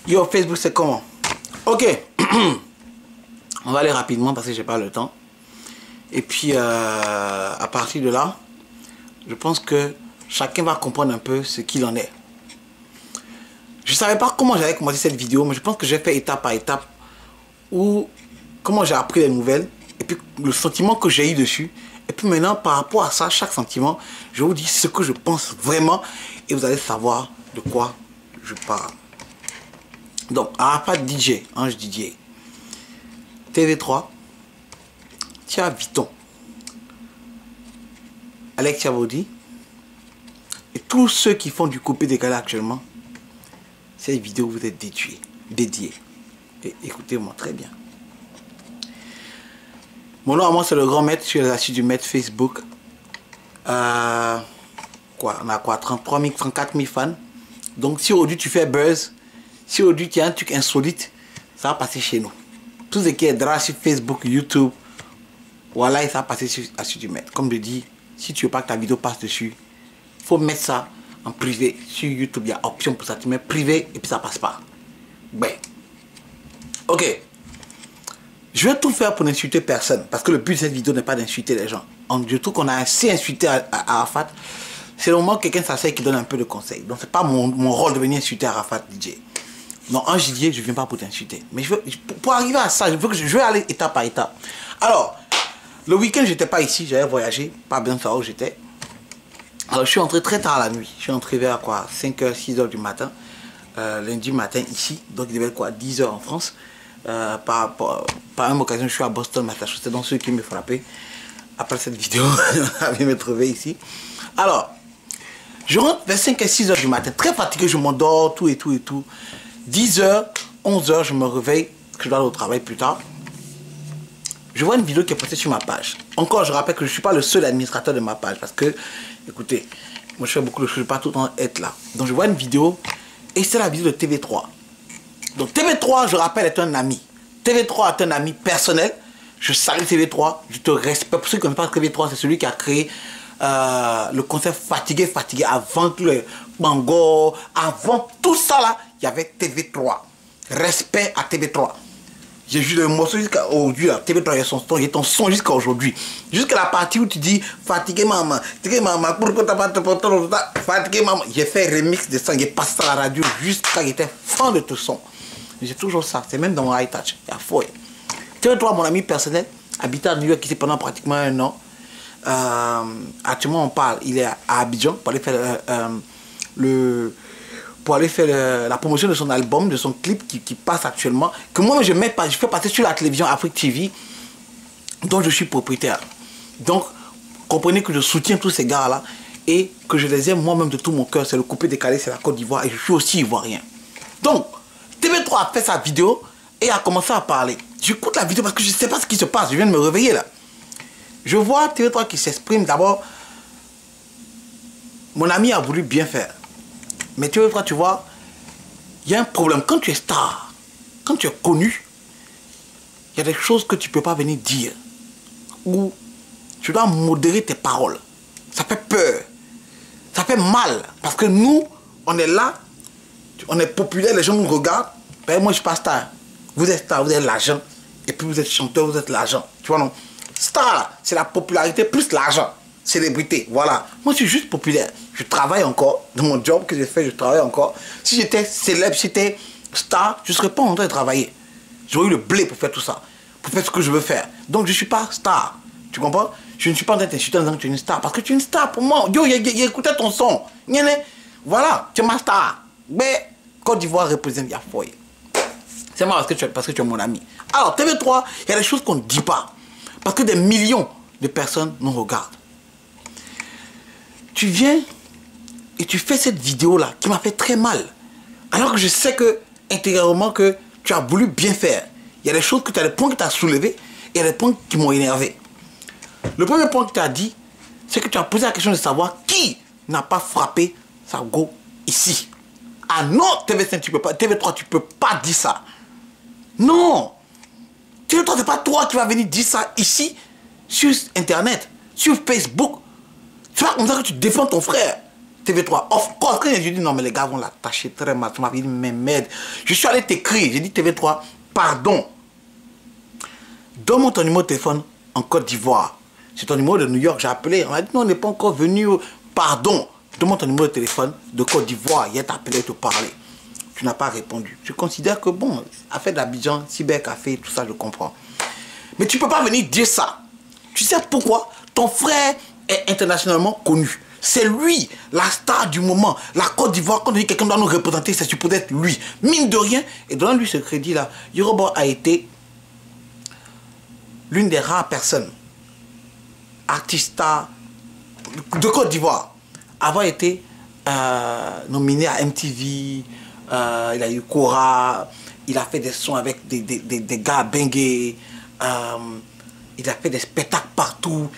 Yo, Facebook, c'est comment? Ok. On va aller rapidement parce que j'ai pas le temps. Et puis, à partir de là, je pense que chacun va comprendre un peu ce qu'il en est. Je savais pas comment j'allais commencer cette vidéo, mais je pense que j'ai fait étape par étape où comment j'ai appris les nouvelles et puis le sentiment que j'ai eu dessus. Et puis maintenant, par rapport à ça, chaque sentiment, je vous dis ce que je pense vraiment et vous allez savoir de quoi je parle. Donc, Arafat DJ, Ange DJ, TV3, Tia Viton, Alex Yavodi et tous ceux qui font du copier-décaler actuellement, cette vidéo vous est dédiée. Et écoutez-moi très bien. Mon nom à moi c'est le grand maître sur les assises du maître Facebook. On a quoi 33 000, 34 000 fans. Donc si aujourd'hui tu fais buzz, si aujourd'hui tu as un truc insolite, ça va passer chez nous. Tout ce qui est drap sur Facebook, YouTube, voilà, ça va passer sur l'assise du maître. Comme je dis, si tu veux pas que ta vidéo passe dessus, il faut mettre ça en privé. Sur YouTube, il y a option pour ça. Tu mets privé et puis ça passe pas. Ben. Ok. Je vais tout faire pour n'insulter personne. Parce que le but de cette vidéo n'est pas d'insulter les gens. Je trouve qu'on a assez insulté Arafat. C'est le moment que quelqu'un s'asseye et qui donne un peu de conseils. Donc c'est pas mon rôle de venir insulter Arafat DJ. Non, en DJ, je viens pas pour t'insulter. Mais pour arriver à ça, je vais aller étape par étape. Alors, le week-end, j'étais pas ici. J'avais voyagé. Pas bien savoir où j'étais. Alors je suis entré très tard la nuit. Je suis entré vers quoi 5h, 6h du matin. Lundi matin ici. Donc il devait être quoi 10h en France. Par une occasion, je suis à Boston, Massachusetts. Donc ceux qui me frappaient après cette vidéo avaient me trouver ici. Alors, je rentre vers 5 et 6 h du matin, très fatigué, je m'endors, tout et tout et tout. 10h, 11h, je me réveille, que je dois aller au travail plus tard. Je vois une vidéo qui est postée sur ma page. Encore, je rappelle que je ne suis pas le seul administrateur de ma page. Parce que, écoutez, moi je fais beaucoup de choses, je ne peux pas tout le temps être là. Donc je vois une vidéo, et c'est la vidéo de TV3. Donc TV3, je rappelle, est un ami. TV3 est un ami personnel. Je salue TV3, je te respecte. Pour ceux qui ne connaissent pas TV3, c'est celui qui a créé le concept Fatigué avant tous les Bango, avant tout ça là, il y avait TV3. Respect à TV3. J'ai vu le morceau jusqu'à aujourd'hui là. TV3 il y a ton son jusqu'à aujourd'hui. Jusqu'à la partie où tu dis fatigué maman, pourquoi t'as pas fatigué maman. J'ai fait remix de ça, j'ai passé à la radio jusqu'à j'étais fan de tout son. J'ai toujours ça, c'est même dans mon high touch. Il y a fouet. TV3, mon ami personnel, habitait à New York ici pendant pratiquement 1 an. Actuellement on parle, il est à Abidjan pour aller faire la promotion de son album, de son clip qui passe actuellement, que moi je fais passer sur la télévision Afrique TV, dont je suis propriétaire. Donc comprenez que je soutiens tous ces gars là et que je les aime moi-même de tout mon cœur. C'est le coupé-décalé, c'est la Côte d'Ivoire et je suis aussi ivoirien. Donc TV3 a fait sa vidéo et a commencé à parler. J'écoute la vidéo parce que je ne sais pas ce qui se passe, je viens de me réveiller là. Je vois TV3 qui s'exprime. D'abord, mon ami a voulu bien faire. Mais TV3, tu vois, il y a un problème. Quand tu es star, quand tu es connu, il y a des choses que tu ne peux pas venir dire. Ou tu dois modérer tes paroles. Ça fait peur. Ça fait mal. Parce que nous, on est là, on est populaire, les gens nous regardent. Ben, moi, je ne suis pas star. Vous êtes star, vous êtes l'argent. Et puis vous êtes chanteur, vous êtes l'argent. Tu vois, non? Star, c'est la popularité plus l'argent. Célébrité, voilà. Moi, je suis juste populaire. Je travaille encore. Dans mon job que j'ai fait, je travaille encore. Si j'étais célèbre, si j'étais star, je ne serais pas en train de travailler. J'aurais eu le blé pour faire tout ça. Pour faire ce que je veux faire. Donc, je ne suis pas star. Tu comprends? Je ne suis pas en train de t'insulter en disant que tu es une star. Parce que tu es une star pour moi. Yo, il écoutait ton son. Voilà, tu es ma star. Mais, Côte d'Ivoire représente Yafoy. C'est moi parce que tu es mon ami. Alors, TV3, il y a des choses qu'on ne dit pas. Parce que des millions de personnes nous regardent. Tu viens et tu fais cette vidéo-là qui m'a fait très mal. Alors que je sais que, intérieurement, que tu as voulu bien faire. Il y a des choses que tu as des points que tu as soulevés et il y a des points qui m'ont énervé. Le premier point que tu as dit, c'est que tu as posé la question de savoir qui n'a pas frappé sa go ici. Ah non, TV5, tu peux pas, TV3, tu peux pas dire ça. Non. TV3, c'est pas toi qui vas venir dire ça ici, sur Internet, sur Facebook. C'est pas comme ça que tu défends ton frère. TV3, of course, quand j'ai dit non, mais les gars vont l'attacher très mal, tu m'as dit, mais merde. Je suis allé t'écrire, j'ai dit TV3, pardon. Donne-moi ton numéro de téléphone en Côte d'Ivoire. C'est ton numéro de New York, j'ai appelé. On m'a dit non, on n'est pas encore venu. Pardon. Donne-moi ton numéro de téléphone de Côte d'Ivoire. Il a appelé te parler. Tu n'as pas répondu. Je considère que bon, affaire d'Abidjan, cybercafé, tout ça, je comprends. Mais tu ne peux pas venir dire ça. Tu sais pourquoi? Ton frère est internationalement connu. C'est lui, la star du moment. La Côte d'Ivoire, quand on dit quelqu'un doit nous représenter, c'est supposé être lui. Mine de rien, et donnant-lui ce crédit-là, Yorobo a été l'une des rares personnes, artistes de Côte d'Ivoire, avoir été nominé à MTV. Il a eu Cora, il a fait des sons avec des gars bengués. Il a fait des spectacles partout.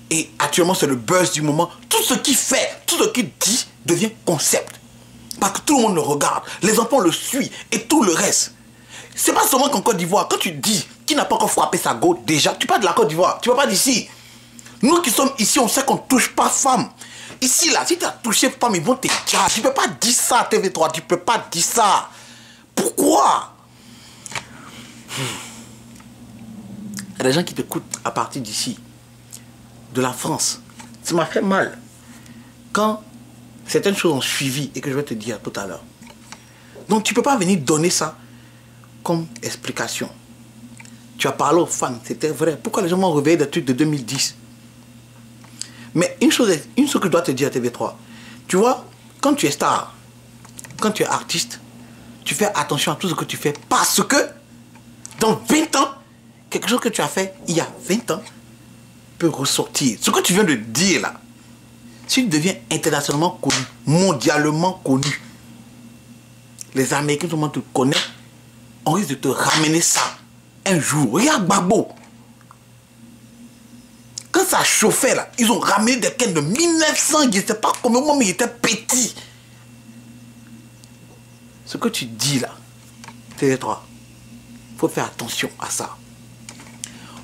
Et actuellement, c'est le buzz du moment. Tout ce qu'il fait, tout ce qu'il dit devient concept. Parce que tout le monde le regarde. Les enfants le suivent. Et tout le reste. C'est pas seulement qu'en Côte d'Ivoire. Quand tu dis qu'il n'a pas encore frappé sa go, déjà, tu parles de la Côte d'Ivoire. Tu ne parles pas d'ici. Nous qui sommes ici, on sait qu'on ne touche pas femme. Ici, là, si tu as touché femme, ils vont te dire. Tu ne peux pas dire ça à TV3. Tu ne peux pas dire ça. Pourquoi? Il y a des gens qui t'écoutent à partir d'ici, de la France. Ça m'a fait mal quand certaines choses ont suivi et que je vais te dire tout à l'heure. Donc tu ne peux pas venir donner ça comme explication. Tu as parlé aux fans, c'était vrai. Pourquoi les gens m'ont réveillé des trucs de 2010? Mais une chose que je dois te dire à TV3, tu vois, quand tu es star, quand tu es artiste, tu fais attention à tout ce que tu fais parce que dans 20 ans, quelque chose que tu as fait il y a 20 ans peut ressortir. Ce que tu viens de dire là, si tu deviens internationalement connu, mondialement connu, les Américains, tout le monde te connaît, on risque de te ramener ça un jour. Regarde Babo. Quand ça chauffait là, ils ont ramené des cannes de 1900, je ne sais pas combien, moi, mais il était petit. Ce que tu dis là, TV3, il faut faire attention à ça.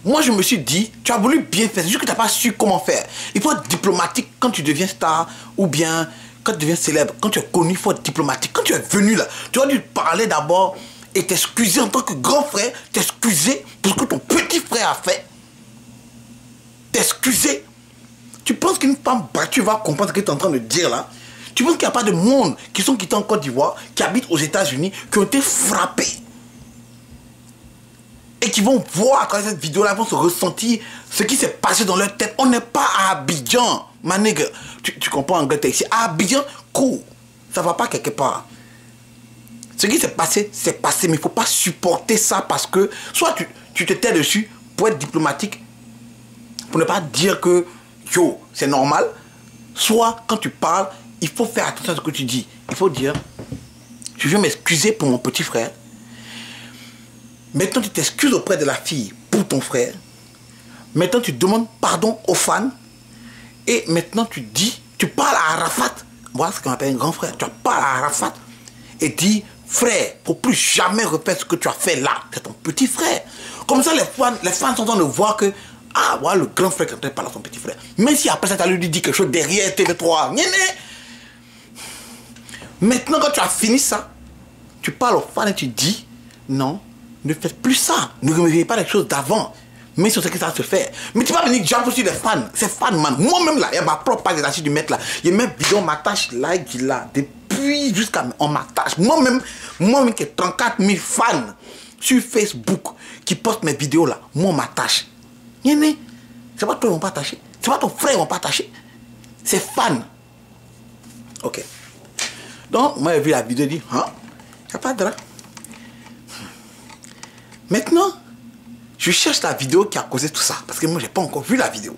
Moi, je me suis dit, tu as voulu bien faire, c'est juste que tu n'as pas su comment faire. Il faut être diplomatique quand tu deviens star ou bien quand tu deviens célèbre. Quand tu es connu, il faut être diplomatique. Quand tu es venu là, tu as dû parler d'abord et t'excuser en tant que grand frère, t'excuser pour ce que ton petit frère a fait. T'excuser. Tu penses qu'une femme battue va comprendre ce que tu es en train de dire là? Tu penses qu'il n'y a pas de monde qui sont quittés en Côte d'Ivoire, qui habitent aux États-Unis, qui ont été frappés et qui vont voir à travers cette vidéo-là, vont se ressentir ce qui s'est passé dans leur tête. On n'est pas à Abidjan, ma nègre. Tu comprends en Angleterre ici. À Abidjan, cool. Ça ne va pas quelque part. Ce qui s'est passé, c'est passé. Mais il ne faut pas supporter ça parce que soit tu te tais dessus pour être diplomatique, pour ne pas dire que yo, c'est normal. Soit quand tu parles, il faut faire attention à ce que tu dis. Il faut dire, je viens m'excuser pour mon petit frère. Maintenant, tu t'excuses auprès de la fille pour ton frère. Maintenant, tu demandes pardon aux fans. Et maintenant, tu dis, tu parles à Arafat. Voilà ce qu'on appelle un grand frère. Tu parles à Arafat et dis, frère, il ne faut plus jamais refaire ce que tu as fait là. C'est ton petit frère. Comme ça, les fans sont en train de voir que, ah, voilà le grand frère qui est en train de parler à son petit frère. Même si après ça, tu as lui dit quelque chose derrière TV3. Maintenant, quand tu as fini ça, tu parles aux fans et tu dis, non, ne faites plus ça. Ne remettez pas les choses d'avant. Mais sur ce que ça va se faire. Mais tu vas venir jump sur des fans. C'est fans, man. Moi-même, là, il y a ma propre page de du maître, là. Il y a même vidéo, on m'attache like, là. Depuis jusqu'à... On m'attache. Moi-même qui ai 34 000 fans sur Facebook qui postent mes vidéos, là. Moi, on m'attache. C'est pas toi qui vont pas attacher. C'est pas ton frère qui vont pas attacher. C'est fans. Ok. Donc, moi, j'ai vu la vidéo, dit, hein, il n'y a pas de drap. Maintenant, je cherche la vidéo qui a causé tout ça. Parce que moi, je n'ai pas encore vu la vidéo.